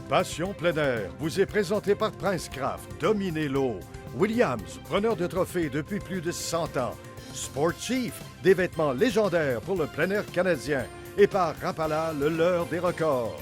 Passion plein air vous est présenté par Prince Craft, Dominez l'eau. Williams, preneur de trophées depuis plus de 100 ans. Sport Chief, des vêtements légendaires pour le plein air canadien. Et par Rapala, le leurre des records.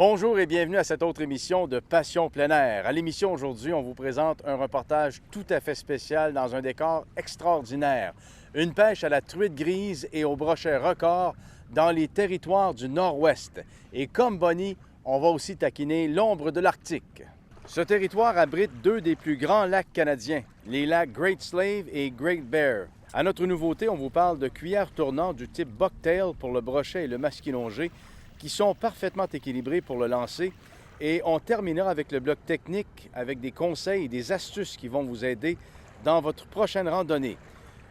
Bonjour et bienvenue à cette autre émission de Passion plein air. À l'émission aujourd'hui, on vous présente un reportage tout à fait spécial dans un décor extraordinaire. Une pêche à la truite grise et au brochet record dans les territoires du Nord-Ouest. Et comme Bonnie, on va aussi taquiner l'ombre de l'Arctique. Ce territoire abrite deux des plus grands lacs canadiens, les lacs Great Slave et Great Bear. À notre nouveauté, on vous parle de cuillères tournantes du type Bucktail pour le brochet et le masquilongé, qui sont parfaitement équilibrés pour le lancer. Et on terminera avec le bloc technique, avec des conseils et des astuces qui vont vous aider dans votre prochaine randonnée.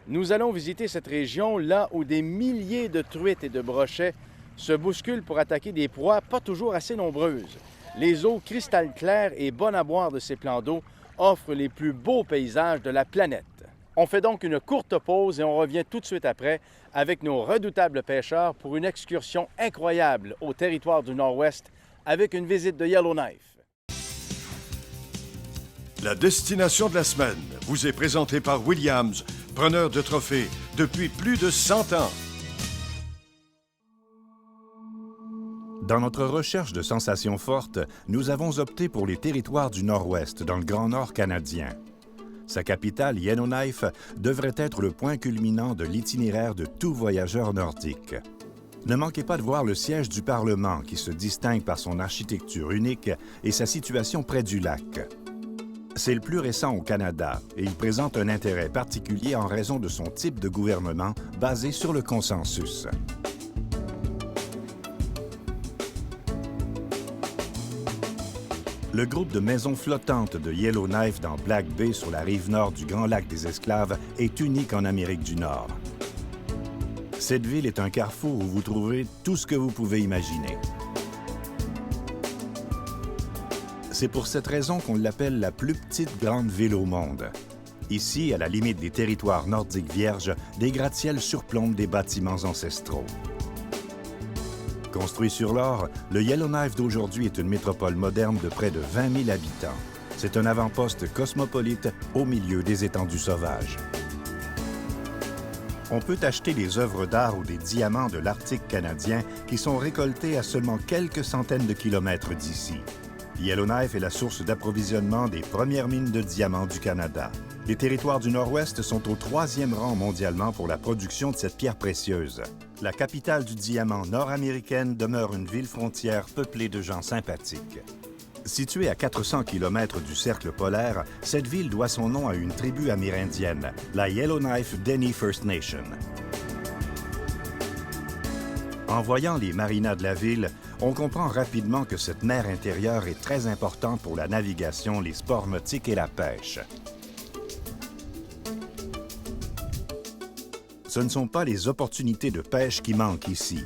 Nous allons visiter cette région là où des milliers de truites et de brochets se bousculent pour attaquer des proies pas toujours assez nombreuses. Les eaux cristal claires et bonnes à boire de ces plans d'eau offrent les plus beaux paysages de la planète. On fait donc une courte pause et on revient tout de suite après avec nos redoutables pêcheurs pour une excursion incroyable au territoire du Nord-Ouest avec une visite de Yellowknife. La destination de la semaine vous est présentée par Williams, preneur de trophées depuis plus de 100 ans. Dans notre recherche de sensations fortes, nous avons opté pour les territoires du Nord-Ouest, dans le Grand Nord canadien. Sa capitale, Yellowknife, devrait être le point culminant de l'itinéraire de tout voyageur nordique. Ne manquez pas de voir le siège du Parlement, qui se distingue par son architecture unique et sa situation près du lac. C'est le plus récent au Canada et il présente un intérêt particulier en raison de son type de gouvernement basé sur le consensus. Le groupe de maisons flottantes de Yellowknife dans Black Bay sur la rive nord du Grand Lac des Esclaves est unique en Amérique du Nord. Cette ville est un carrefour où vous trouverez tout ce que vous pouvez imaginer. C'est pour cette raison qu'on l'appelle la plus petite grande ville au monde. Ici, à la limite des territoires nordiques vierges, des gratte-ciels surplombent des bâtiments ancestraux. Construit sur l'or, le Yellowknife d'aujourd'hui est une métropole moderne de près de 20 000 habitants. C'est un avant-poste cosmopolite au milieu des étendues sauvages. On peut acheter des œuvres d'art ou des diamants de l'Arctique canadien qui sont récoltés à seulement quelques centaines de kilomètres d'ici. Yellowknife est la source d'approvisionnement des premières mines de diamants du Canada. Les territoires du Nord-Ouest sont au 3e rang mondialement pour la production de cette pierre précieuse. La capitale du diamant nord-américaine demeure une ville frontière peuplée de gens sympathiques. Située à 400 km du cercle polaire, cette ville doit son nom à une tribu amérindienne, la Yellowknife Dene First Nation. En voyant les marinas de la ville, on comprend rapidement que cette mer intérieure est très importante pour la navigation, les sports nautiques et la pêche. Ce ne sont pas les opportunités de pêche qui manquent ici.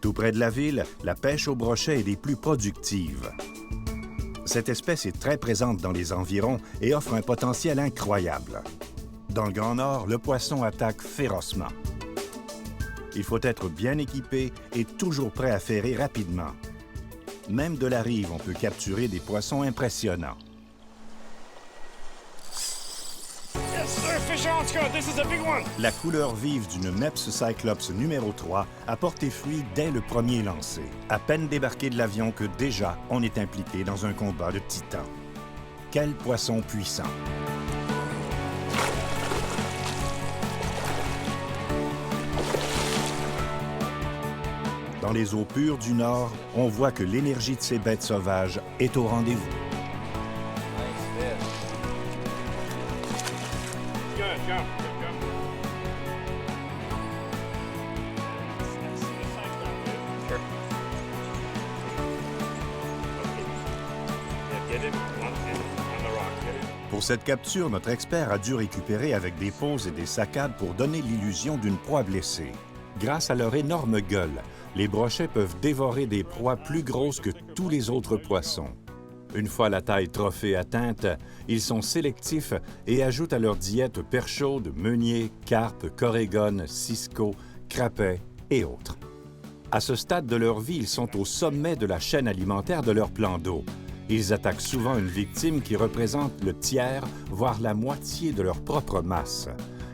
Tout près de la ville, la pêche au brochet est des plus productives. Cette espèce est très présente dans les environs et offre un potentiel incroyable. Dans le Grand Nord, le poisson attaque férocement. Il faut être bien équipé et toujours prêt à ferrer rapidement. Même de la rive, on peut capturer des poissons impressionnants. La couleur vive d'une Mepps Cyclops numéro 3 a porté fruit dès le premier lancer. À peine débarqué de l'avion que déjà on est impliqué dans un combat de titans. Quel poisson puissant! Dans les eaux pures du Nord, on voit que l'énergie de ces bêtes sauvages est au rendez-vous. Pour cette capture, notre expert a dû récupérer avec des pauses et des saccades pour donner l'illusion d'une proie blessée. Grâce à leur énorme gueule, les brochets peuvent dévorer des proies plus grosses que tous les autres poissons. Une fois la taille trophée atteinte, ils sont sélectifs et ajoutent à leur diète perche chaude, meunier, carpe, corégone, cisco, crapet et autres. À ce stade de leur vie, ils sont au sommet de la chaîne alimentaire de leur plan d'eau. Ils attaquent souvent une victime qui représente le tiers, voire la moitié de leur propre masse.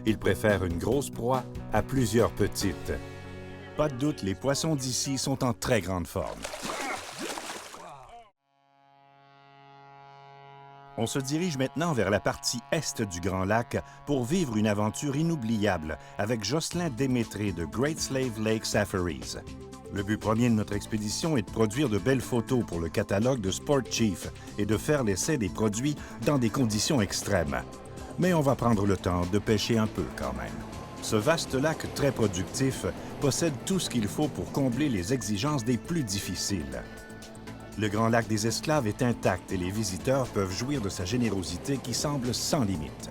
Ils préfèrent une grosse proie à plusieurs petites. Pas de doute, les poissons d'ici sont en très grande forme. On se dirige maintenant vers la partie est du Grand Lac pour vivre une aventure inoubliable avec Jocelyn Démétré de Great Slave Lake Safaris. Le but premier de notre expédition est de produire de belles photos pour le catalogue de Sport Chief et de faire l'essai des produits dans des conditions extrêmes. Mais on va prendre le temps de pêcher un peu quand même. Ce vaste lac très productif possède tout ce qu'il faut pour combler les exigences des plus difficiles. Le Grand Lac des Esclaves est intact et les visiteurs peuvent jouir de sa générosité qui semble sans limite.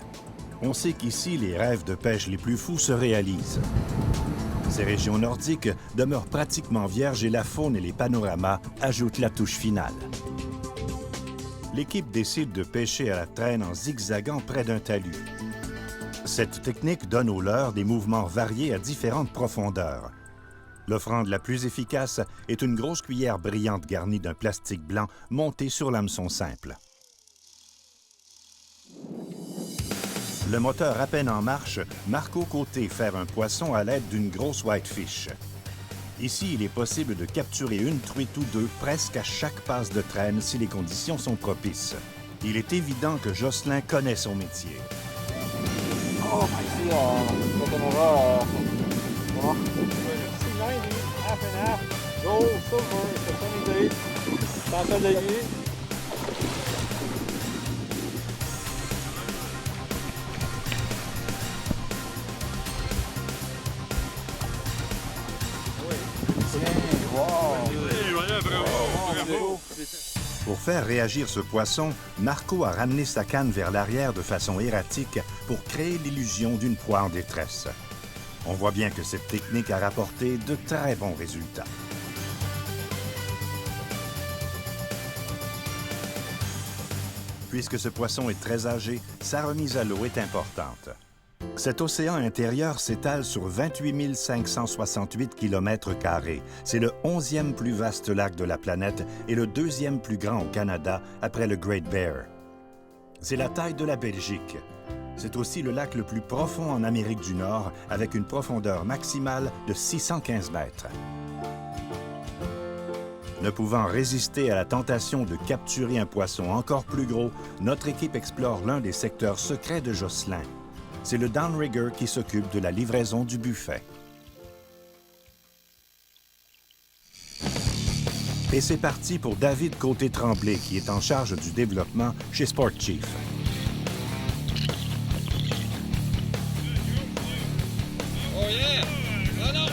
On sait qu'ici, les rêves de pêche les plus fous se réalisent. Ces régions nordiques demeurent pratiquement vierges et la faune et les panoramas ajoutent la touche finale. L'équipe décide de pêcher à la traîne en zigzagant près d'un talus. Cette technique donne au leurre des mouvements variés à différentes profondeurs. L'offrande la plus efficace est une grosse cuillère brillante garnie d'un plastique blanc monté sur l'hameçon simple. Le moteur à peine en marche, Marco Côté faire un poisson à l'aide d'une grosse whitefish. Ici, il est possible de capturer une truite ou deux presque à chaque passe de traîne si les conditions sont propices. Il est évident que Jocelyn connaît son métier. Oh, ici, on aura 90, half and half, gold, silver, c'est 28, centaine de guillemets. Pour faire réagir ce poisson, Marco a ramené sa canne vers l'arrière de façon erratique pour créer l'illusion d'une proie en détresse. On voit bien que cette technique a rapporté de très bons résultats. Puisque ce poisson est très âgé, sa remise à l'eau est importante. Cet océan intérieur s'étale sur 28 568 km². C'est le 11e plus vaste lac de la planète et le 2e plus grand au Canada après le Great Bear. C'est la taille de la Belgique. C'est aussi le lac le plus profond en Amérique du Nord avec une profondeur maximale de 615 mètres. Ne pouvant résister à la tentation de capturer un poisson encore plus gros, notre équipe explore l'un des secteurs secrets de Jocelyn. C'est le downrigger qui s'occupe de la livraison du buffet. Et c'est parti pour David Côté-Tremblay, qui est en charge du développement chez Sport Chief. Oh yeah! Ah non!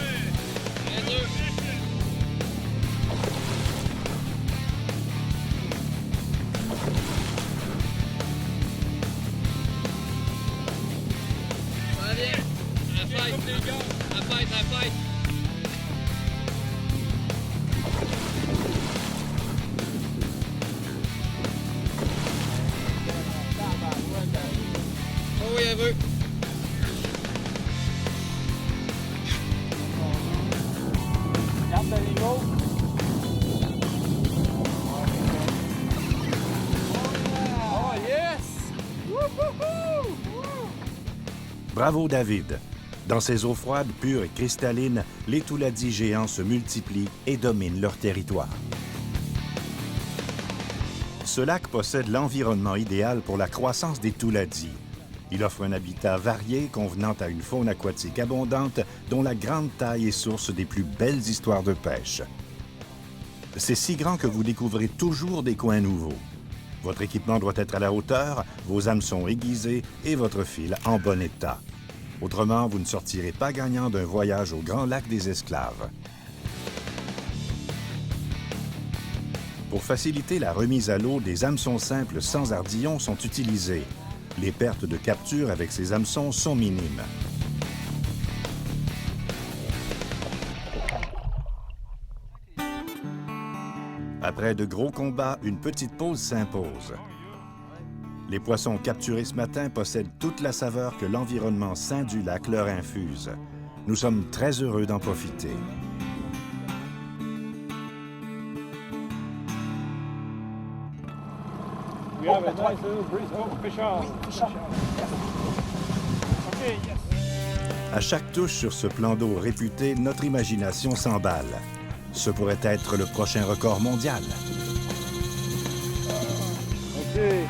Oh oui, elle veut. Garde le niveau. Oh yes! Wouhouhou! Bravo David! Dans ces eaux froides, pures et cristallines, les touladis géants se multiplient et dominent leur territoire. Ce lac possède l'environnement idéal pour la croissance des touladis. Il offre un habitat varié convenant à une faune aquatique abondante dont la grande taille est source des plus belles histoires de pêche. C'est si grand que vous découvrez toujours des coins nouveaux. Votre équipement doit être à la hauteur, vos hameçons aiguisés et votre fil en bon état. Autrement, vous ne sortirez pas gagnant d'un voyage au Grand Lac des Esclaves. Pour faciliter la remise à l'eau, des hameçons simples sans ardillon sont utilisés. Les pertes de capture avec ces hameçons sont minimes. Après de gros combats, une petite pause s'impose. Les poissons capturés ce matin possèdent toute la saveur que l'environnement sain du lac leur infuse. Nous sommes très heureux d'en profiter. We have a nice little breeze. Oh, fish on. Okay, yes. À chaque touche sur ce plan d'eau réputé, notre imagination s'emballe. Ce pourrait être le prochain record mondial. Okay.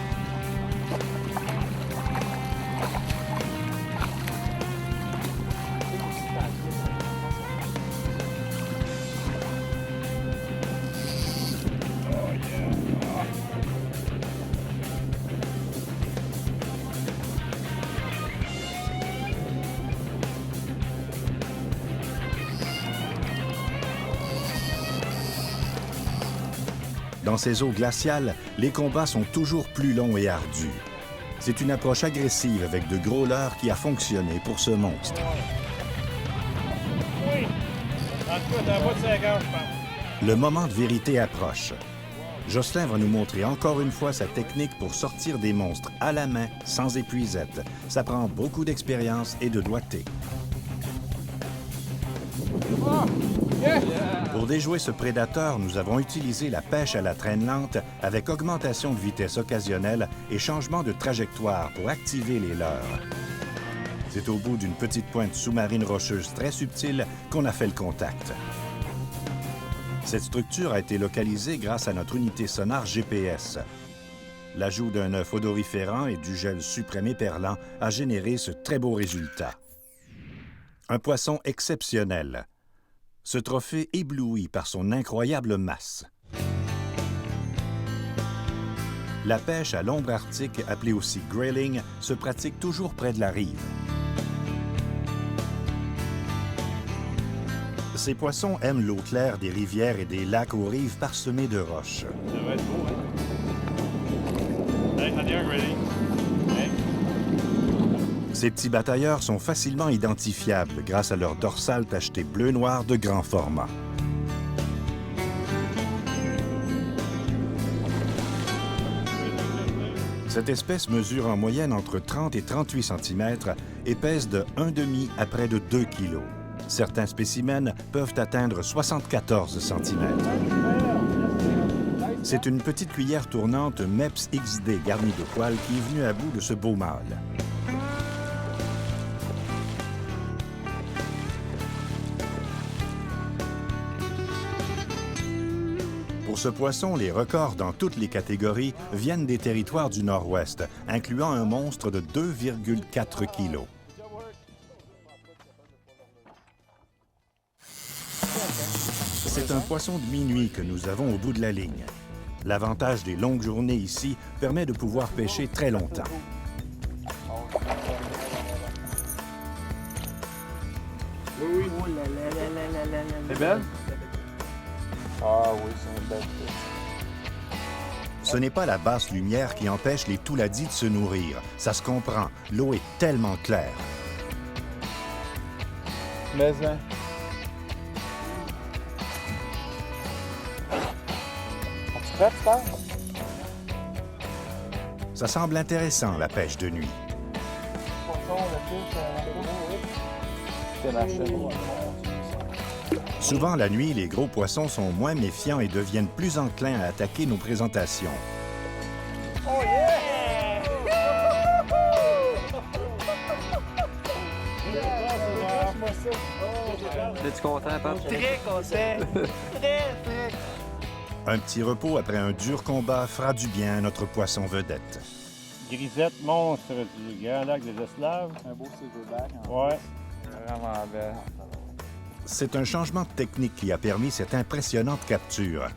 Dans ces eaux glaciales, les combats sont toujours plus longs et ardus. C'est une approche agressive avec de gros leurres qui a fonctionné pour ce monstre. Oui. En tout cas, dans pas de 5 heures, je pense. Le moment de vérité approche. Jocelyn va nous montrer encore une fois sa technique pour sortir des monstres à la main, sans épuisette. Ça prend beaucoup d'expérience et de doigté. Pour déjouer ce prédateur, nous avons utilisé la pêche à la traîne lente avec augmentation de vitesse occasionnelle et changement de trajectoire pour activer les leurres. C'est au bout d'une petite pointe sous-marine rocheuse très subtile qu'on a fait le contact. Cette structure a été localisée grâce à notre unité sonare GPS. L'ajout d'un œuf odoriférant et du gel suprême éperlant a généré ce très beau résultat. Un poisson exceptionnel. Ce trophée éblouit par son incroyable masse. La pêche à l'ombre arctique, appelée aussi grayling, se pratique toujours près de la rive. Ces poissons aiment l'eau claire des rivières et des lacs aux rives parsemées de roches. Ça va être beau, hein? Hey, on y est, ready? Hey. Ces petits batailleurs sont facilement identifiables grâce à leur dorsale tacheté bleu-noir de grand format. Cette espèce mesure en moyenne entre 30 et 38 cm et pèse de 1,5 à près de 2 kg. Certains spécimens peuvent atteindre 74 cm. C'est une petite cuillère tournante Mepps XD garnie de poils qui est venue à bout de ce beau mâle. Pour ce poisson, les records dans toutes les catégories viennent des territoires du Nord-Ouest, incluant un monstre de 2,4 kg. C'est un poisson de minuit que nous avons au bout de la ligne. L'avantage des longues journées ici permet de pouvoir pêcher très longtemps. Oui. C'est belle? Ah oui, c'est une belle fiche. Ce n'est pas la basse lumière qui empêche les touladis de se nourrir. Ça se comprend, l'eau est tellement claire. Mais hein. Tu prêt, tu penses? Ça semble intéressant, la pêche de nuit. C'est ma chaîne. Souvent, la nuit, les gros poissons sont moins méfiants et deviennent plus enclins à attaquer nos présentations. Oh yeah! Es-tu content, Pap? Très content. Très. Un petit repos après un dur combat fera du bien à notre poisson vedette. Grisette monstre du Grand Lac des Esclaves. Un beau silverback. Ouais. Vraiment belle. C'est un changement de technique qui a permis cette impressionnante capture.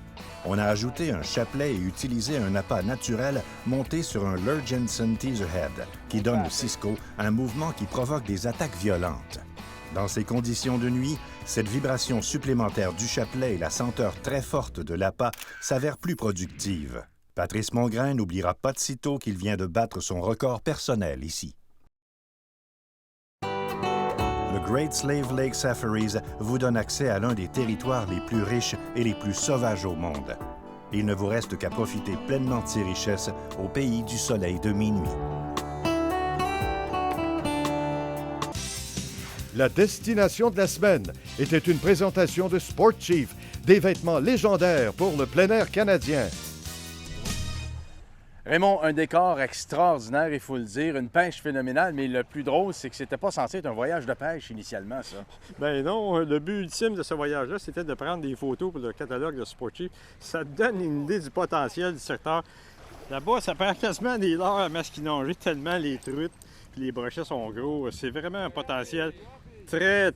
On a ajouté un chapelet et utilisé un appât naturel monté sur un Lurgensen Teaserhead qui donne au cisco un mouvement qui provoque des attaques violentes. Dans ces conditions de nuit, cette vibration supplémentaire du chapelet et la senteur très forte de l'appât s'avèrent plus productives. Patrice Mongrain n'oubliera pas de sitôt qu'il vient de battre son record personnel ici. Le Great Slave Lake Safaris vous donne accès à l'un des territoires les plus riches et les plus sauvages au monde. Il ne vous reste qu'à profiter pleinement de ces richesses au pays du soleil de minuit. La destination de la semaine était une présentation de Sport Chief, des vêtements légendaires pour le plein air canadien. Raymond, un décor extraordinaire, il faut le dire, une pêche phénoménale, mais le plus drôle, c'est que c'était pas censé être un voyage de pêche initialement, ça. Ben non, le but ultime de ce voyage-là, c'était de prendre des photos pour le catalogue de Sport Chief. Ça te donne une idée du potentiel du secteur. Là-bas, ça perd quasiment des leurres à masquinonger tellement les truites et les brochets sont gros. C'est vraiment un potentiel très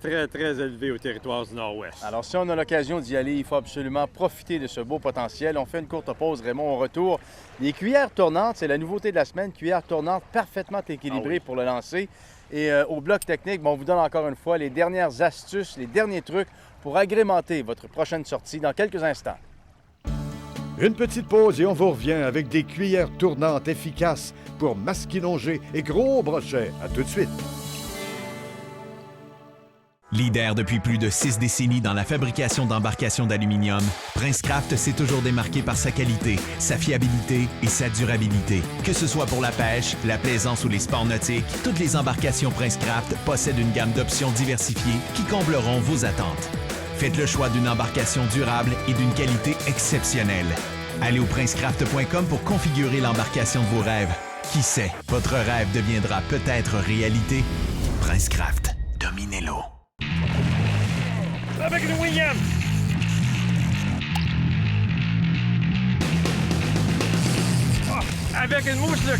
élevé au territoire du Nord-Ouest. Alors, si on a l'occasion d'y aller, il faut absolument profiter de ce beau potentiel. On fait une courte pause, Raymond, au retour. Les cuillères tournantes, c'est la nouveauté de la semaine. Cuillères tournantes parfaitement équilibrées pour le lancer. Et au bloc technique, on vous donne encore une fois les dernières astuces, les derniers trucs pour agrémenter votre prochaine sortie dans quelques instants. Une petite pause et on vous revient avec des cuillères tournantes efficaces pour masquinonger et gros brochets. À tout de suite. Leader depuis plus de 6 décennies dans la fabrication d'embarcations d'aluminium, Princecraft s'est toujours démarqué par sa qualité, sa fiabilité et sa durabilité. Que ce soit pour la pêche, la plaisance ou les sports nautiques, toutes les embarcations Princecraft possèdent une gamme d'options diversifiées qui combleront vos attentes. Faites le choix d'une embarcation durable et d'une qualité exceptionnelle. Allez au princecraft.com pour configurer l'embarcation de vos rêves. Qui sait, votre rêve deviendra peut-être réalité. Princecraft, dominez-le. Avec le William! Oh, avec une mouche, là!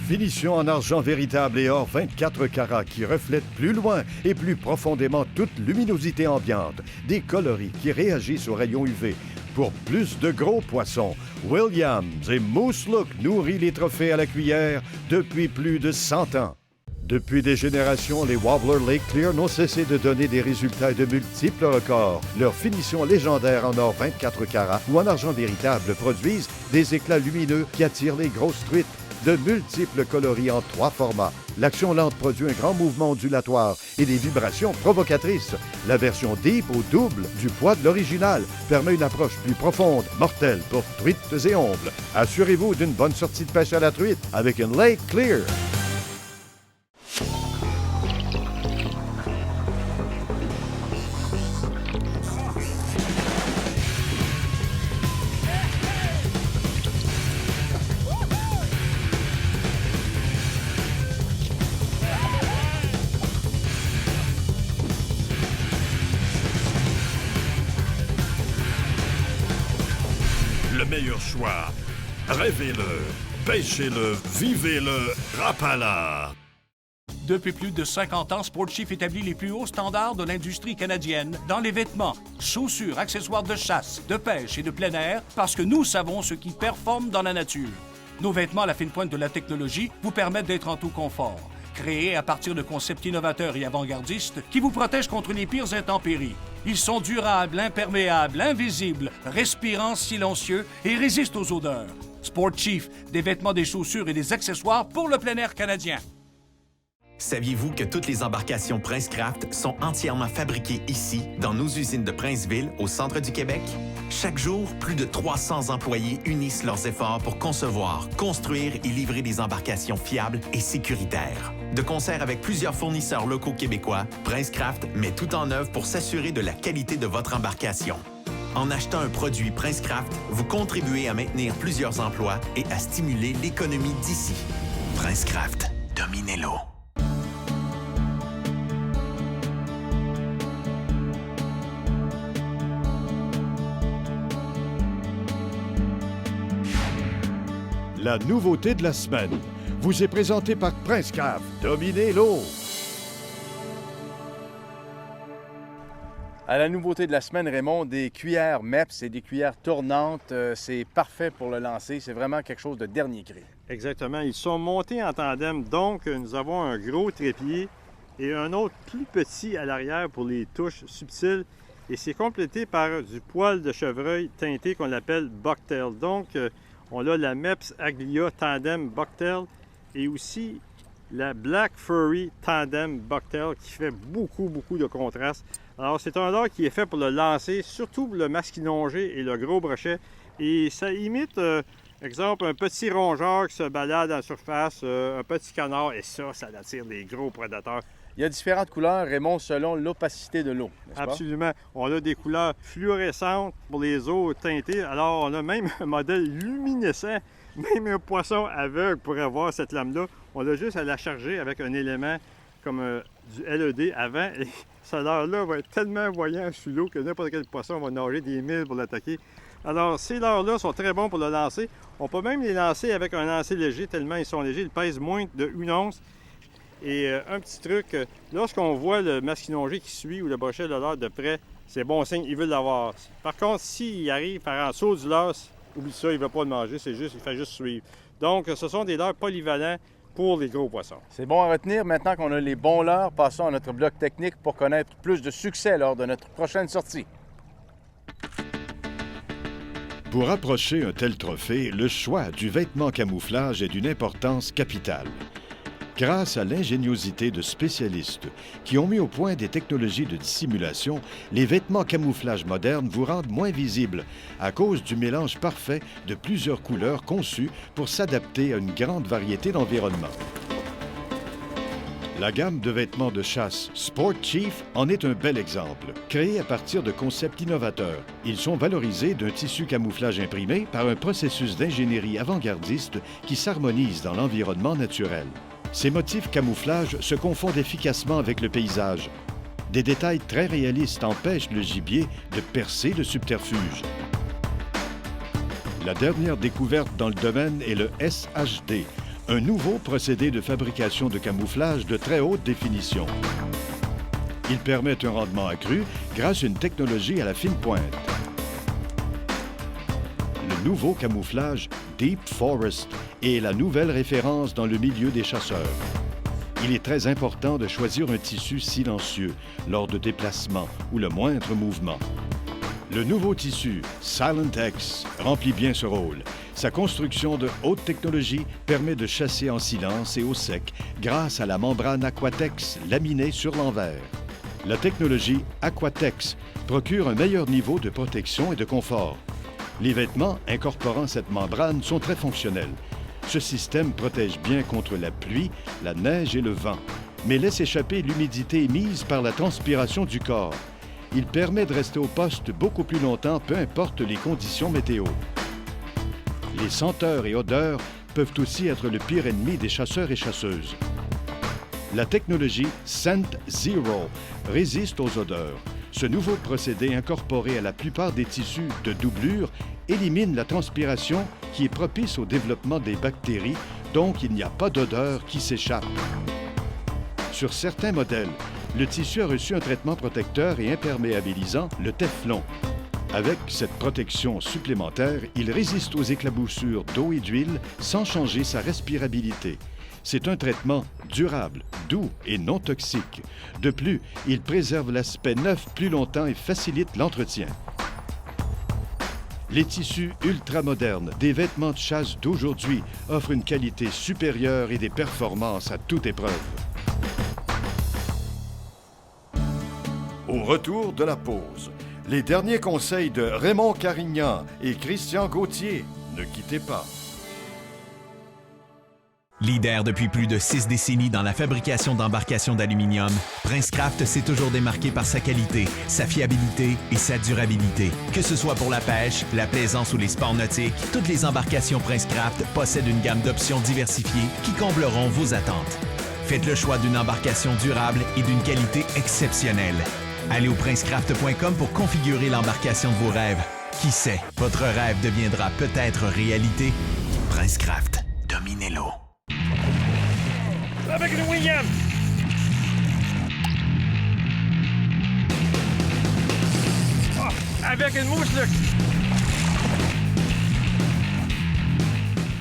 Finition en argent véritable et or 24 carats qui reflète plus loin et plus profondément toute luminosité ambiante. Des coloris qui réagissent aux rayons UV. Pour plus de gros poissons, Williams et Moose Look nourrit les trophées à la cuillère depuis plus de 100 ans. Depuis des générations, les Wobbler Lake Clear n'ont cessé de donner des résultats et de multiples records. Leurs finitions légendaires en or 24 carats ou en argent véritable produisent des éclats lumineux qui attirent les grosses truites. De multiples coloris en 3 formats. L'action lente produit un grand mouvement ondulatoire et des vibrations provocatrices. La version Deep au double du poids de l'original permet une approche plus profonde, mortelle pour truites et ombles. Assurez-vous d'une bonne sortie de pêche à la truite avec une Lake Clear. Le meilleur choix. Rêvez-le, pêchez-le, vivez-le, Rapala. Depuis plus de 50 ans, Sport Chief établit les plus hauts standards de l'industrie canadienne dans les vêtements, chaussures, accessoires de chasse, de pêche et de plein air parce que nous savons ce qui performe dans la nature. Nos vêtements à la fine pointe de la technologie vous permettent d'être en tout confort. Créés à partir de concepts innovateurs et avant-gardistes qui vous protègent contre les pires intempéries. Ils sont durables, imperméables, invisibles, respirants, silencieux et résistent aux odeurs. Sport Chief, des vêtements, des chaussures et des accessoires pour le plein air canadien. Saviez-vous que toutes les embarcations Princecraft sont entièrement fabriquées ici, dans nos usines de Princeville, au centre du Québec? Chaque jour, plus de 300 employés unissent leurs efforts pour concevoir, construire et livrer des embarcations fiables et sécuritaires. De concert avec plusieurs fournisseurs locaux québécois, Princecraft met tout en œuvre pour s'assurer de la qualité de votre embarcation. En achetant un produit Princecraft, vous contribuez à maintenir plusieurs emplois et à stimuler l'économie d'ici. Princecraft, dominez-le. La nouveauté de la semaine vous est présentée par Princecraft. Dominez l'eau. À la nouveauté de la semaine, Raymond, des cuillères MEPS et des cuillères tournantes, c'est parfait pour le lancer. C'est vraiment quelque chose de dernier cri. Exactement. Ils sont montés en tandem, donc nous avons un gros trépied et un autre plus petit à l'arrière pour les touches subtiles et c'est complété par du poil de chevreuil teinté qu'on appelle Bucktail. Donc, on a la Mepps Aglia Tandem Bucktail et aussi la Black Furry Tandem Bucktail qui fait beaucoup de contraste. Alors, c'est un leurre qui est fait pour le lancer, surtout pour le masquinongé et le gros brochet. Et ça imite, exemple, un petit rongeur qui se balade en surface, un petit canard, et ça attire des gros prédateurs. Il y a différentes couleurs, Raymond, selon l'opacité de l'eau, n'est-ce pas? Absolument. On a des couleurs fluorescentes pour les eaux teintées. Alors, on a même un modèle luminescent. Même un poisson aveugle pourrait voir cette lame-là. On a juste à la charger avec un élément comme du LED avant. Et ce leurre-là va être tellement voyant sous l'eau que n'importe quel poisson va nager des milles pour l'attaquer. Alors, ces leurres-là sont très bons pour le lancer. On peut même les lancer avec un lancer léger, tellement ils sont légers. Ils pèsent moins de 1 once. Et un petit truc, lorsqu'on voit le masquinongé qui suit ou le brochet de leurre de près, c'est bon signe, il veut l'avoir. Par contre, s'il arrive par en dessous du leurre, oublie ça, il ne va pas le manger, il fait juste suivre. Donc, ce sont des leurres polyvalents pour les gros poissons. C'est bon à retenir. Maintenant qu'on a les bons leurres, passons à notre bloc technique pour connaître plus de succès lors de notre prochaine sortie. Pour approcher un tel trophée, le choix du vêtement camouflage est d'une importance capitale. Grâce à l'ingéniosité de spécialistes qui ont mis au point des technologies de dissimulation, les vêtements camouflage modernes vous rendent moins visibles à cause du mélange parfait de plusieurs couleurs conçues pour s'adapter à une grande variété d'environnements. La gamme de vêtements de chasse Sport Chief en est un bel exemple. Créés à partir de concepts innovateurs, ils sont valorisés d'un tissu camouflage imprimé par un processus d'ingénierie avant-gardiste qui s'harmonise dans l'environnement naturel. Ces motifs camouflage se confondent efficacement avec le paysage. Des détails très réalistes empêchent le gibier de percer le subterfuge. La dernière découverte dans le domaine est le SHD, un nouveau procédé de fabrication de camouflage de très haute définition. Il permet un rendement accru grâce à une technologie à la fine pointe. Le nouveau camouflage Deep Forest est la nouvelle référence dans le milieu des chasseurs. Il est très important de choisir un tissu silencieux lors de déplacements ou le moindre mouvement. Le nouveau tissu Silent X remplit bien ce rôle. Sa construction de haute technologie permet de chasser en silence et au sec grâce à la membrane Aquatex laminée sur l'envers. La technologie Aquatex procure un meilleur niveau de protection et de confort. Les vêtements incorporant cette membrane sont très fonctionnels. Ce système protège bien contre la pluie, la neige et le vent, mais laisse échapper l'humidité émise par la transpiration du corps. Il permet de rester au poste beaucoup plus longtemps, peu importe les conditions météo. Les senteurs et odeurs peuvent aussi être le pire ennemi des chasseurs et chasseuses. La technologie Scent Zero résiste aux odeurs. Ce nouveau procédé incorporé à la plupart des tissus de doublure élimine la transpiration qui est propice au développement des bactéries, donc il n'y a pas d'odeur qui s'échappe. Sur certains modèles, le tissu a reçu un traitement protecteur et imperméabilisant, le Teflon. Avec cette protection supplémentaire, il résiste aux éclaboussures d'eau et d'huile sans changer sa respirabilité. C'est un traitement durable, doux et non toxique. De plus, il préserve l'aspect neuf plus longtemps et facilite l'entretien. Les tissus ultramodernes des vêtements de chasse d'aujourd'hui offrent une qualité supérieure et des performances à toute épreuve. Au retour de la pause, les derniers conseils de Raymond Carignan et Christian Gauthier. Ne quittez pas. Leader depuis plus de 6 décennies dans la fabrication d'embarcations d'aluminium, Princecraft s'est toujours démarqué par sa qualité, sa fiabilité et sa durabilité. Que ce soit pour la pêche, la plaisance ou les sports nautiques, toutes les embarcations Princecraft possèdent une gamme d'options diversifiées qui combleront vos attentes. Faites le choix d'une embarcation durable et d'une qualité exceptionnelle. Allez au princecraft.com pour configurer l'embarcation de vos rêves. Qui sait, votre rêve deviendra peut-être réalité. Princecraft, dominez-l'eau. Avec le William! Oh, avec une mouche, là!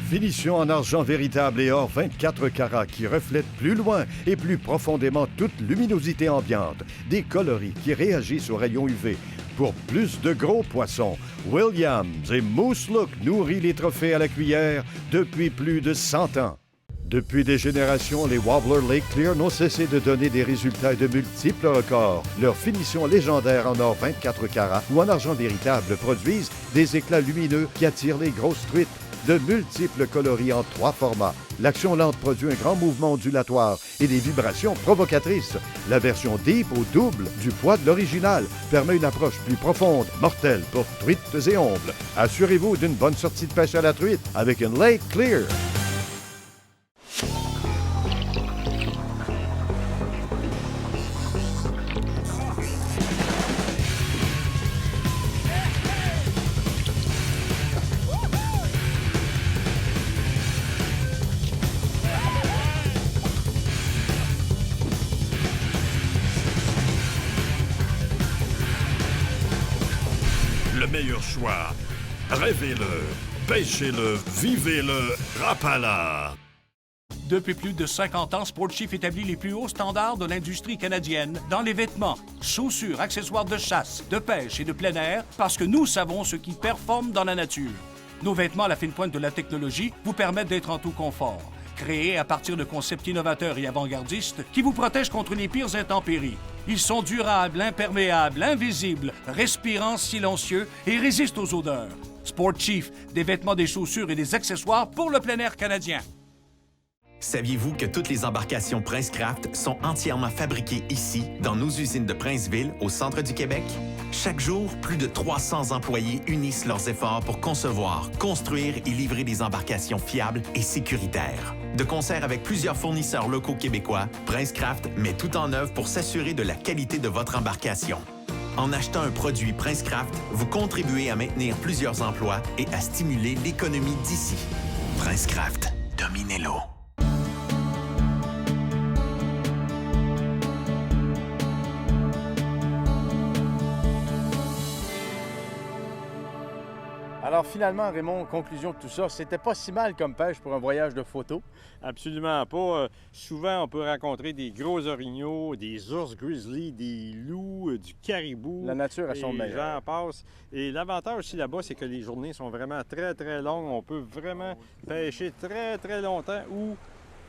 Finition en argent véritable et or 24 carats qui reflète plus loin et plus profondément toute luminosité ambiante. Des coloris qui réagissent aux rayons UV. pour plus de gros poissons. Williams et Moose Look nourrit les trophées à la cuillère depuis plus de 100 ans. Depuis des générations, les Wobbler Lake Clear n'ont cessé de donner des résultats et de multiples records. Leurs finitions légendaires en or 24 carats ou en argent véritable produisent des éclats lumineux qui attirent les grosses truites. De multiples coloris en 3 formats. L'action lente produit un grand mouvement ondulatoire et des vibrations provocatrices. La version deep au double du poids de l'original permet une approche plus profonde, mortelle pour truites et ombles. Assurez-vous d'une bonne sortie de pêche à la truite avec une Lake Clear. Le meilleur choix. Rêvez-le, pêchez-le, vivez-le, Rapala. Depuis plus de 50 ans, Sportchief établit les plus hauts standards de l'industrie canadienne dans les vêtements, chaussures, accessoires de chasse, de pêche et de plein air parce que nous savons ce qui performe dans la nature. Nos vêtements à la fine pointe de la technologie vous permettent d'être en tout confort. Créés à partir de concepts innovateurs et avant-gardistes qui vous protègent contre les pires intempéries. Ils sont durables, imperméables, invisibles, respirants, silencieux et résistent aux odeurs. Sportchief, des vêtements, des chaussures et des accessoires pour le plein air canadien. Saviez-vous que toutes les embarcations Princecraft sont entièrement fabriquées ici, dans nos usines de Princeville, au centre du Québec? Chaque jour, plus de 300 employés unissent leurs efforts pour concevoir, construire et livrer des embarcations fiables et sécuritaires. De concert avec plusieurs fournisseurs locaux québécois, Princecraft met tout en œuvre pour s'assurer de la qualité de votre embarcation. En achetant un produit Princecraft, vous contribuez à maintenir plusieurs emplois et à stimuler l'économie d'ici. Princecraft, dominez-l'eau. Alors finalement, Raymond, conclusion de tout ça, c'était pas si mal comme pêche pour un voyage de photo. Absolument pas. Souvent, on peut rencontrer des gros orignaux, des ours grizzly, des loups, du caribou. La nature a son meilleur. J'en passe. Et l'avantage aussi là-bas, c'est que les journées sont vraiment très, très longues. On peut vraiment pêcher très, très longtemps ou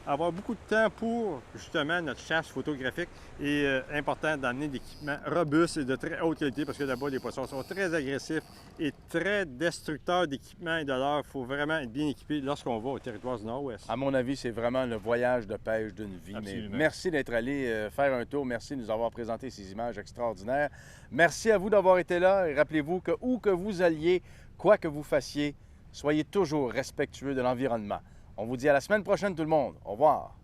avoir beaucoup de temps pour, justement, notre chasse photographique. Et important d'amener des équipements robustes et de très haute qualité parce que là-bas, les poissons sont très agressifs et très destructeurs d'équipements et de l'heure. Il faut vraiment être bien équipé lorsqu'on va au territoire du Nord-Ouest. À mon avis, c'est vraiment le voyage de pêche d'une vie. Absolument. Mais merci d'être allé faire un tour. Merci de nous avoir présenté ces images extraordinaires. Merci à vous d'avoir été là. Et rappelez-vous que où que vous alliez, quoi que vous fassiez, soyez toujours respectueux de l'environnement. On vous dit à la semaine prochaine, tout le monde. Au revoir.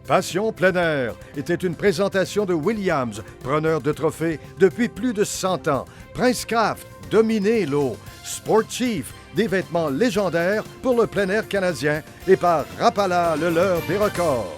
Passion plein air était une présentation de Williams, preneur de trophées depuis plus de 100 ans. Princecraft, dominez l'eau. Sportchief, des vêtements légendaires pour le plein air canadien. Et par Rapala, le leurre des records.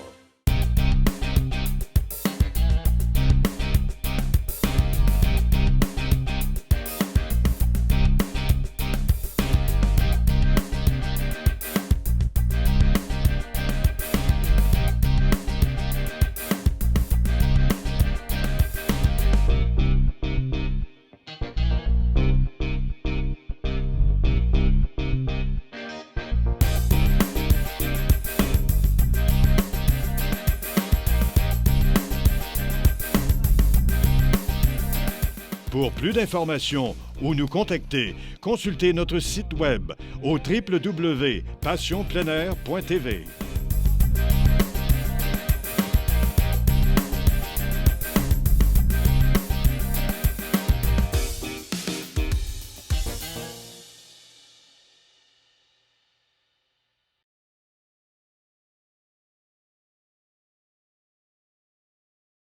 Pour plus d'informations ou nous contacter, consultez notre site web au www.passionpleinair.tv.